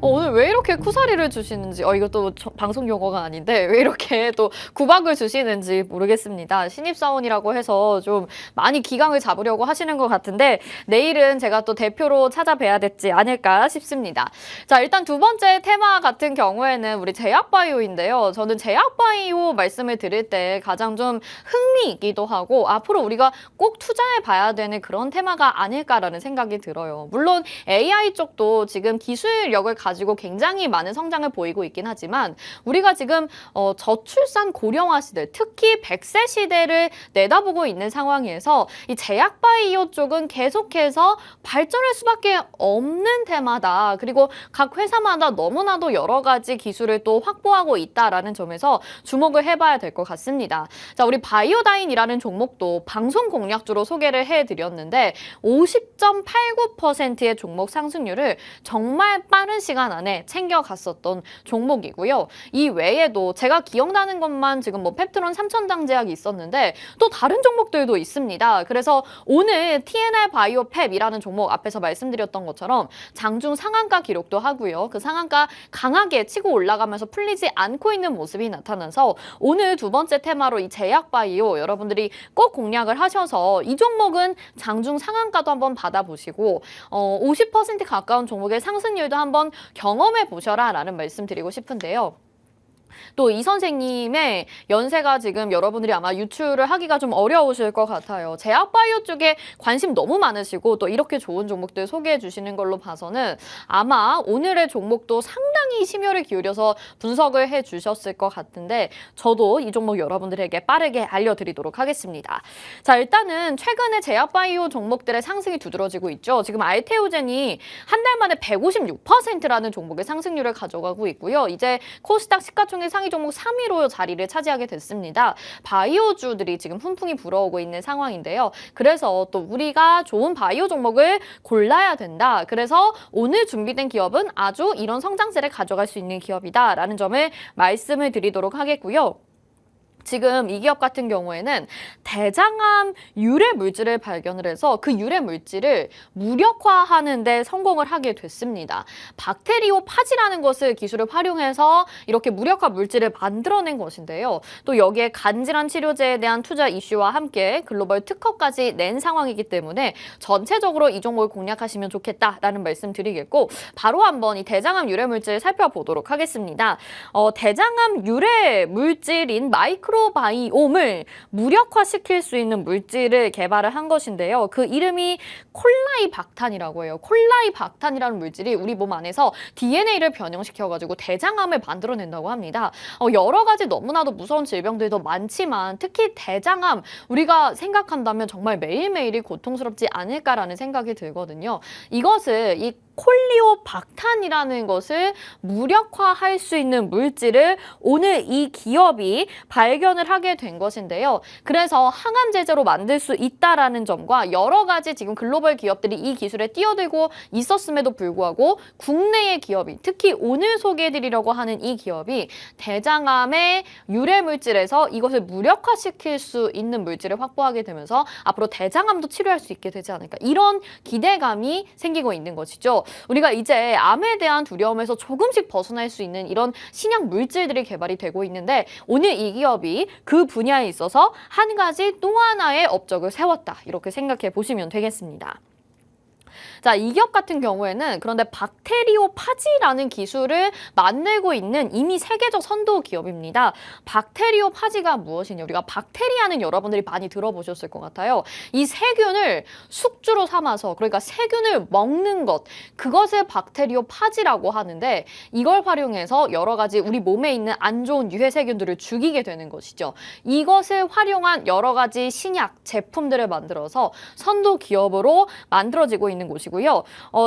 오늘 왜 이렇게 쿠사리를 주시는지 이것도 방송 용어가 아닌데 왜 이렇게 또 구박을 주시는지 모르겠습니다. 신입사원이라고 해서 좀 많이 기강을 잡으려고 하시는 것 같은데 내일은 제가 또 대표로 찾아뵈야 되지 않을까 싶습니다. 자, 일단 두 번째 테마 같은 경우에는 우리 제약바이오인데요. 저는 제약바이오 말씀을 드릴 때 가장 좀 흥미있기도 하고 앞으로 우리가 꼭 투자해봐야 되는 그런 테마가 아닐까라는 생각이 들어요. 물론 AI 쪽도 지금 기술력을 가지고 굉장히 많은 성장을 보이고 있긴 하지만 우리가 지금 저출산 고령화 시대, 특히 100세 시대를 내다보고 있는 상황에서 이 제약바이오 쪽은 계속해서 발전할 수밖에 없는 테마다. 그리고 각 회사마다 너무나도 여러 가지 기술을 또 확보하고 있다라는 점에서 주목을 해봐야 될 것 같습니다. 자, 우리 바이오다인이라는 종목도 방송 공략주로 소개를 해드렸는데 50.89%의 종목 상승률을 정말 빠른 시간 안에 챙겨갔었던 종목이고요. 이 외에도 제가 기억나는 것만 지금 뭐 펩트론 3000당 제약이 있었는데 또 다른 종목들도 있습니다. 그래서 오늘 TNR 바이오펩이라는 종목 앞에서 말씀드렸던 것처럼 장중 상한가 기록도 하고요. 그 상한가 강하게 치고 올라가면서 풀리지 않고 있는 모습이 나타나서 오늘 두 번째 테마로 이 제약바이오 여러분들이 꼭 공략을 하셔서 이 종목은 장중 상한가도 한번 받아보시고 50% 가까운 종목의 상승률도 한번 경험해 보셔라 라는 말씀 드리고 싶은데요. 또 이 선생님의 연세가 지금 여러분들이 아마 유추를 하기가 좀 어려우실 것 같아요. 제약바이오 쪽에 관심 너무 많으시고 또 이렇게 좋은 종목들 소개해 주시는 걸로 봐서는 아마 오늘의 종목도 상당히 심혈을 기울여서 분석을 해 주셨을 것 같은데 저도 이 종목 여러분들에게 빠르게 알려드리도록 하겠습니다. 자, 일단은 최근에 제약바이오 종목들의 상승이 두드러지고 있죠. 지금 알테오젠이 한 달 만에 156%라는 종목의 상승률을 가져가고 있고요. 이제 코스닥 시가총액 상위 종목 3위로 자리를 차지하게 됐습니다. 바이오주들이 지금 훈풍이 불어오고 있는 상황인데요. 그래서 또 우리가 좋은 바이오 종목을 골라야 된다. 그래서 오늘 준비된 기업은 아주 이런 성장세를 가져갈 수 있는 기업이다라는 점을 말씀을 드리도록 하겠고요. 지금 이 기업 같은 경우에는 대장암 유래 물질을 발견을 해서 그 유래 물질을 무력화하는 데 성공을 하게 됐습니다. 박테리오파지라는 것을 기술을 활용해서 이렇게 무력화 물질을 만들어낸 것인데요. 또 여기에 간질환 치료제에 대한 투자 이슈와 함께 글로벌 특허까지 낸 상황이기 때문에 전체적으로 이 종목을 공략하시면 좋겠다라는 말씀 드리겠고 바로 한번 이 대장암 유래 물질 살펴보도록 하겠습니다. 대장암 유래 물질인 마이크로바이옴을 무력화시킬 수 있는 물질을 개발을 한 것인데요. 그 이름이 콜라이박탄이라고 해요. 콜라이박탄이라는 물질이 우리 몸 안에서 DNA를 변형시켜가지고 대장암을 만들어낸다고 합니다. 여러 가지 너무나도 무서운 질병들도 많지만 특히 대장암 우리가 생각한다면 정말 매일매일이 고통스럽지 않을까라는 생각이 들거든요. 이것을 이 콜리오박탄이라는 것을 무력화할 수 있는 물질을 오늘 이 기업이 발견을 하게 된 것인데요. 그래서 항암 제제로 만들 수 있다라는 점과 여러 가지 지금 글로벌 기업들이 이 기술에 뛰어들고 있었음에도 불구하고 국내의 기업이 특히 오늘 소개해드리려고 하는 이 기업이 대장암의 유래 물질에서 이것을 무력화시킬 수 있는 물질을 확보하게 되면서 앞으로 대장암도 치료할 수 있게 되지 않을까 이런 기대감이 생기고 있는 것이죠. 우리가 이제 암에 대한 두려움에서 조금씩 벗어날 수 있는 이런 신약 물질들이 개발이 되고 있는데 오늘 이 기업이 그 분야에 있어서 한 가지 또 하나의 업적을 세웠다. 이렇게 생각해 보시면 되겠습니다. 자, 이 기업 같은 경우에는 그런데 박테리오파지라는 기술을 만들고 있는 이미 세계적 선도 기업입니다. 박테리오파지가 무엇이냐? 우리가 박테리아는 여러분들이 많이 들어보셨을 것 같아요. 이 세균을 숙주로 삼아서 그러니까 세균을 먹는 것 그것을 박테리오파지라고 하는데 이걸 활용해서 여러 가지 우리 몸에 있는 안 좋은 유해 세균들을 죽이게 되는 것이죠. 이것을 활용한 여러 가지 신약 제품들을 만들어서 선도 기업으로 만들어지고 있는 곳이고요.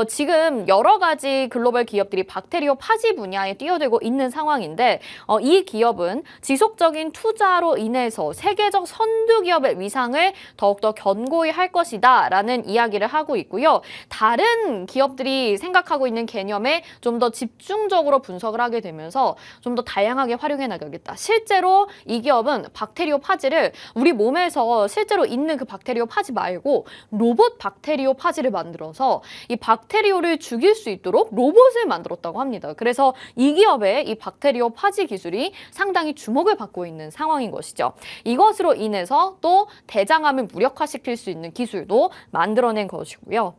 지금 여러 가지 글로벌 기업들이 박테리오파지 분야에 뛰어들고 있는 상황인데 이 기업은 지속적인 투자로 인해서 세계적 선두 기업의 위상을 더욱더 견고히 할 것이다 라는 이야기를 하고 있고요. 다른 기업들이 생각하고 있는 개념에 좀 더 집중적으로 분석을 하게 되면서 좀 더 다양하게 활용해 나가겠다. 실제로 이 기업은 박테리오파지를 우리 몸에서 실제로 있는 그 박테리오파지 말고 로봇 박테리오파지를 만들어서 이 박테리오를 죽일 수 있도록 로봇을 만들었다고 합니다. 그래서 이 기업의 이 박테리오파지 기술이 상당히 주목을 받고 있는 상황인 것이죠. 이것으로 인해서 또 대장암을 무력화시킬 수 있는 기술도 만들어낸 것이고요.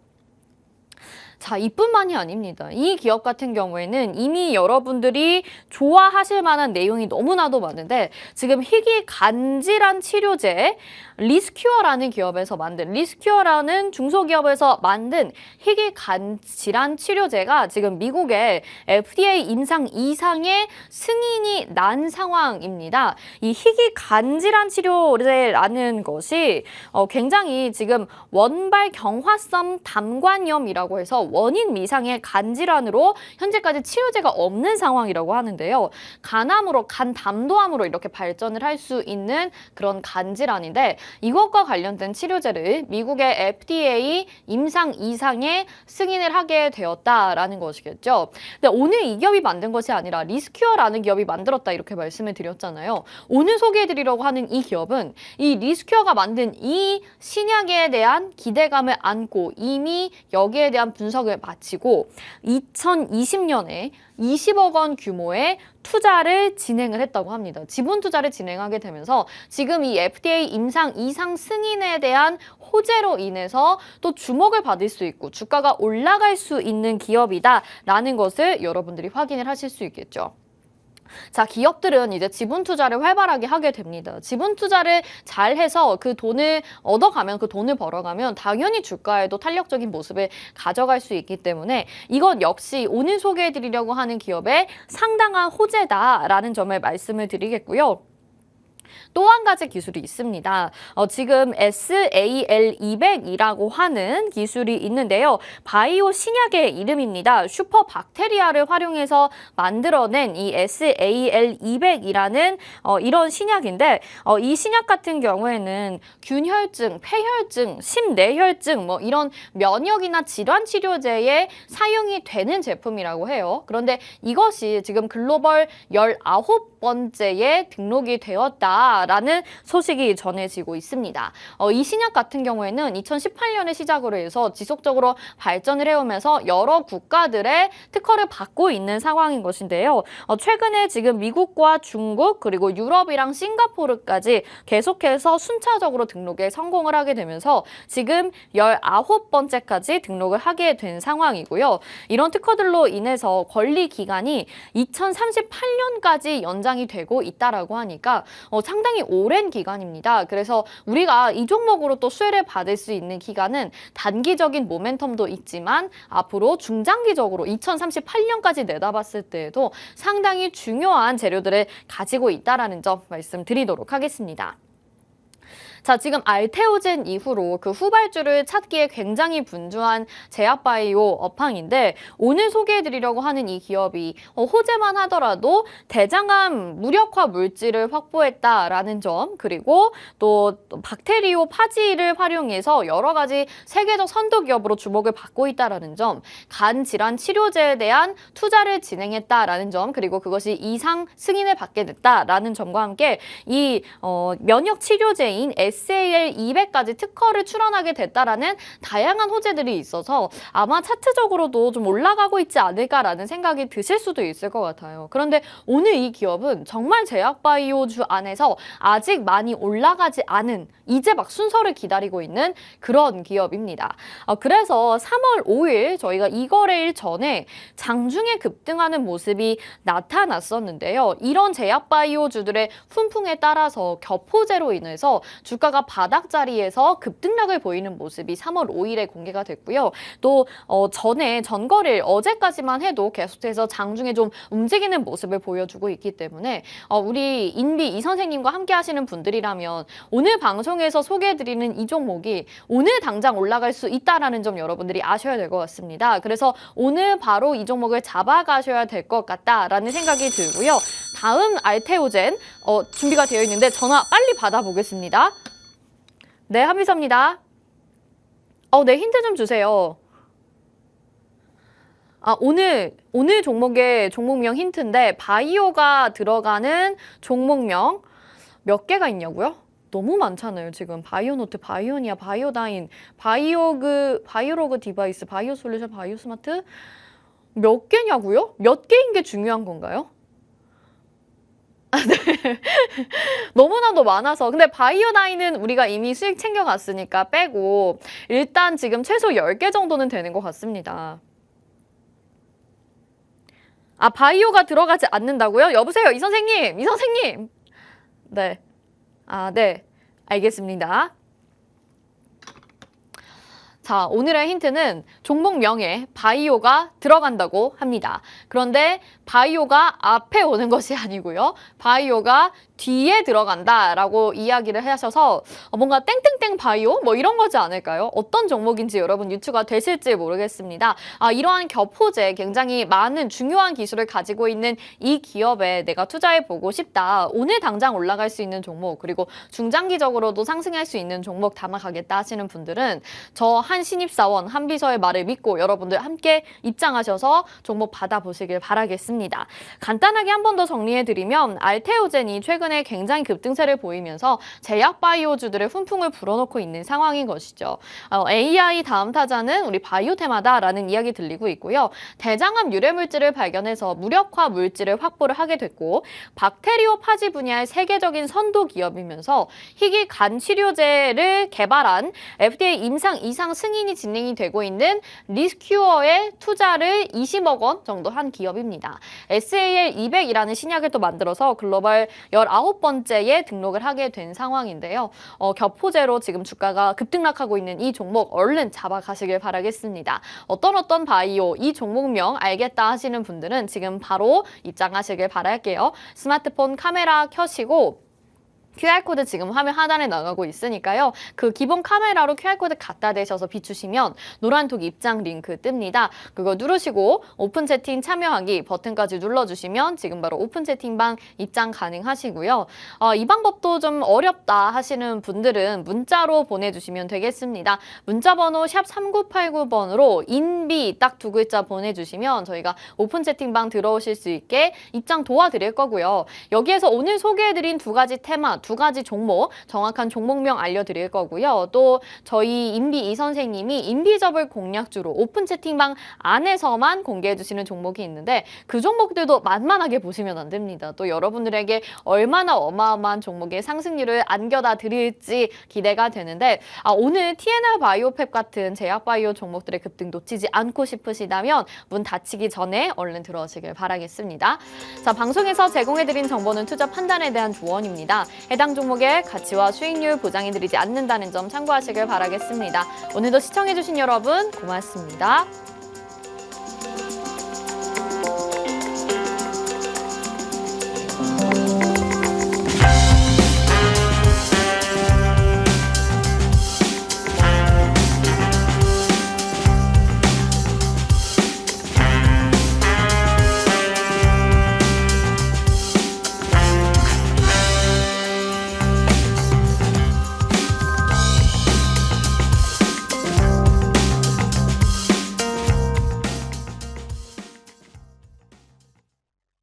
자, 이뿐만이 아닙니다. 이 기업 같은 경우에는 이미 여러분들이 좋아하실 만한 내용이 너무나도 많은데 지금 희귀 간질환 치료제 리스큐어라는 기업에서 만든 리스큐어라는 중소기업에서 만든 희귀 간질환 치료제가 지금 미국의 FDA 임상 이상의 승인이 난 상황입니다. 이 희귀 간질환 치료제라는 것이 굉장히 지금 원발 경화성 담관염이라고 해서 원인 미상의 간질환으로 현재까지 치료제가 없는 상황이라고 하는데요. 간암으로, 간 담도암으로 이렇게 발전을 할 수 있는 그런 간질환인데 이것과 관련된 치료제를 미국의 FDA 임상 이상의 승인을 하게 되었다라는 것이겠죠. 근데 오늘 이 기업이 만든 것이 아니라 리스큐어라는 기업이 만들었다 이렇게 말씀을 드렸잖아요. 오늘 소개해드리려고 하는 이 기업은 이 리스큐어가 만든 이 신약에 대한 기대감을 안고 이미 여기에 대한 분석을 마치고 2020년에 20억 원 규모의 투자를 진행을 했다고 합니다. 지분 투자를 진행하게 되면서 지금 이 FDA 임상 이상 승인에 대한 호재로 인해서 또 주목을 받을 수 있고 주가가 올라갈 수 있는 기업이다라는 것을 여러분들이 확인을 하실 수 있겠죠. 자, 기업들은 이제 지분 투자를 활발하게 하게 됩니다. 지분 투자를 잘 해서 그 돈을 얻어가면, 그 돈을 벌어가면 당연히 주가에도 탄력적인 모습을 가져갈 수 있기 때문에 이것 역시 오늘 소개해드리려고 하는 기업의 상당한 호재다라는 점을 말씀을 드리겠고요. 또 한 가지 기술이 있습니다. 지금 SAL200이라고 하는 기술이 있는데요. 바이오 신약의 이름입니다. 슈퍼박테리아를 활용해서 만들어낸 이 SAL200이라는 이런 신약인데 이 신약 같은 경우에는 균혈증, 폐혈증, 심내혈증 뭐 이런 면역이나 질환 치료제에 사용이 되는 제품이라고 해요. 그런데 이것이 지금 글로벌 19번째에 등록이 되었다라는 소식이 전해지고 있습니다. 이 신약 같은 경우에는 2018년에 시작으로 해서 지속적으로 발전을 해오면서 여러 국가들의 특허를 받고 있는 상황인 것인데요. 최근에 지금 미국과 중국 그리고 유럽이랑 싱가포르까지 계속해서 순차적으로 등록에 성공을 하게 되면서 지금 19번째까지 등록을 하게 된 상황이고요. 이런 특허들로 인해서 권리 기간이 2038년까지 연장이 되고 있다라고 하니까 상당히 오랜 기간입니다. 그래서 우리가 이 종목으로 또 수혜를 받을 수 있는 기간은 단기적인 모멘텀도 있지만 앞으로 중장기적으로 2038년까지 내다봤을 때에도 상당히 중요한 재료들을 가지고 있다라는 점 말씀드리도록 하겠습니다. 자, 지금 알테오젠 이후로 그 후발주를 찾기에 굉장히 분주한 제약바이오 업황인데 오늘 소개해드리려고 하는 이 기업이 호재만 하더라도 대장암 무력화 물질을 확보했다라는 점, 그리고 또 박테리오 파지를 활용해서 여러 가지 세계적 선도 기업으로 주목을 받고 있다라는 점, 간 질환 치료제에 대한 투자를 진행했다라는 점, 그리고 그것이 이상 승인을 받게 됐다라는 점과 함께 이 면역 치료제인 SAL200까지 특허를 출원하게 됐다라는 다양한 호재들이 있어서 아마 차트적으로도 좀 올라가고 있지 않을까라는 생각이 드실 수도 있을 것 같아요. 그런데 오늘 이 기업은 정말 제약바이오주 안에서 아직 많이 올라가지 않은, 이제 막 순서를 기다리고 있는 그런 기업입니다. 그래서 3월 5일 저희가 이 거래일 전에 장중에 급등하는 모습이 나타났었는데요. 이런 제약바이오주들의 훈풍에 따라서 겹호재로 인해서 주가가 바닥 자리에서 급등락을 보이는 모습이 3월 5일에 공개가 됐고요. 또 전거래일 어제까지만 해도 계속해서 장중에 좀 움직이는 모습을 보여주고 있기 때문에 우리 인비 이 선생님과 함께 하시는 분들이라면 오늘 방송에서 소개해드리는 이 종목이 오늘 당장 올라갈 수 있다는 점 여러분들이 아셔야 될 것 같습니다. 그래서 오늘 바로 이 종목을 잡아가셔야 될 것 같다라는 생각이 들고요. 다음 알테오젠 준비가 되어 있는데 전화 빨리 받아보겠습니다. 네, 한비서입니다. 네, 힌트 좀 주세요. 오늘 종목의 종목명 힌트인데 바이오가 들어가는 종목명 몇 개가 있냐고요? 너무 많잖아요. 지금 바이오노트, 바이오니아, 바이오다인, 바이오로그 디바이스, 바이오솔루션, 바이오스마트 몇 개냐고요? 몇 개인 게 중요한 건가요? 네. 너무나도 많아서. 근데 바이오다인은 우리가 이미 수익 챙겨갔으니까 빼고 일단 지금 최소 10개 정도는 되는 것 같습니다. 바이오가 들어가지 않는다고요? 여보세요, 이 선생님, 이 선생님. 네. 네. 알겠습니다. 자, 오늘의 힌트는 종목명에 바이오가 들어간다고 합니다. 그런데 바이오가 앞에 오는 것이 아니고요. 바이오가 뒤에 들어간다라고 이야기를 하셔서 뭔가 땡땡땡 바이오? 뭐 이런 거지 않을까요? 어떤 종목인지 여러분 유추가 되실지 모르겠습니다. 이러한 겹호재, 굉장히 많은 중요한 기술을 가지고 있는 이 기업에 내가 투자해보고 싶다. 오늘 당장 올라갈 수 있는 종목, 그리고 중장기적으로도 상승할 수 있는 종목 담아가겠다 하시는 분들은 저 한 신입사원, 한비서의 말을 믿고 여러분들 함께 입장하셔서 종목 받아보시길 바라겠습니다. 간단하게 한 번 더 정리해드리면 알테오젠이 최근에 굉장히 급등세를 보이면서 제약바이오주들의 훈풍을 불어넣고 있는 상황인 것이죠. AI 다음 타자는 우리 바이오테마다라는 이야기 들리고 있고요. 대장암 유래물질을 발견해서 무력화 물질을 확보를 하게 됐고 박테리오 파지 분야의 세계적인 선도 기업이면서 희귀 간 치료제를 개발한 FDA 임상 이상 승인 승인이 진행이 되고 있는 리스큐어에 투자를 20억 원 정도 한 기업입니다. SAL200이라는 신약을 또 만들어서 글로벌 19번째에 등록을 하게 된 상황인데요. 격포제로 지금 주가가 급등락하고 있는 이 종목 얼른 잡아가시길 바라겠습니다. 어떤 바이오 이 종목명 알겠다 하시는 분들은 지금 바로 입장하시길 바랄게요. 스마트폰 카메라 켜시고 QR코드 지금 화면 하단에 나가고 있으니까요. 그 기본 카메라로 QR코드 갖다 대셔서 비추시면 노란톡 입장 링크 뜹니다. 그거 누르시고 오픈 채팅 참여하기 버튼까지 눌러주시면 지금 바로 오픈 채팅방 입장 가능하시고요. 이 방법도 좀 어렵다 하시는 분들은 문자로 보내주시면 되겠습니다. 문자번호 샵 3989번으로 인비 딱 두 글자 보내주시면 저희가 오픈 채팅방 들어오실 수 있게 입장 도와드릴 거고요. 여기에서 오늘 소개해드린 두 가지 테마, 두 가지 종목, 정확한 종목명 알려드릴 거고요. 또 저희 인비 이 선생님이 인비저블 공략주로 오픈 채팅방 안에서만 공개해주시는 종목이 있는데 그 종목들도 만만하게 보시면 안 됩니다. 또 여러분들에게 얼마나 어마어마한 종목의 상승률을 안겨다 드릴지 기대가 되는데 오늘 TNR 바이오팹 같은 제약바이오 종목들의 급등 놓치지 않고 싶으시다면 문 닫히기 전에 얼른 들어오시길 바라겠습니다. 자, 방송에서 제공해드린 정보는 투자 판단에 대한 조언입니다. 해당 종목의 가치와 수익률 보장해드리지 않는다는 점 참고하시길 바라겠습니다. 오늘도 시청해주신 여러분 고맙습니다.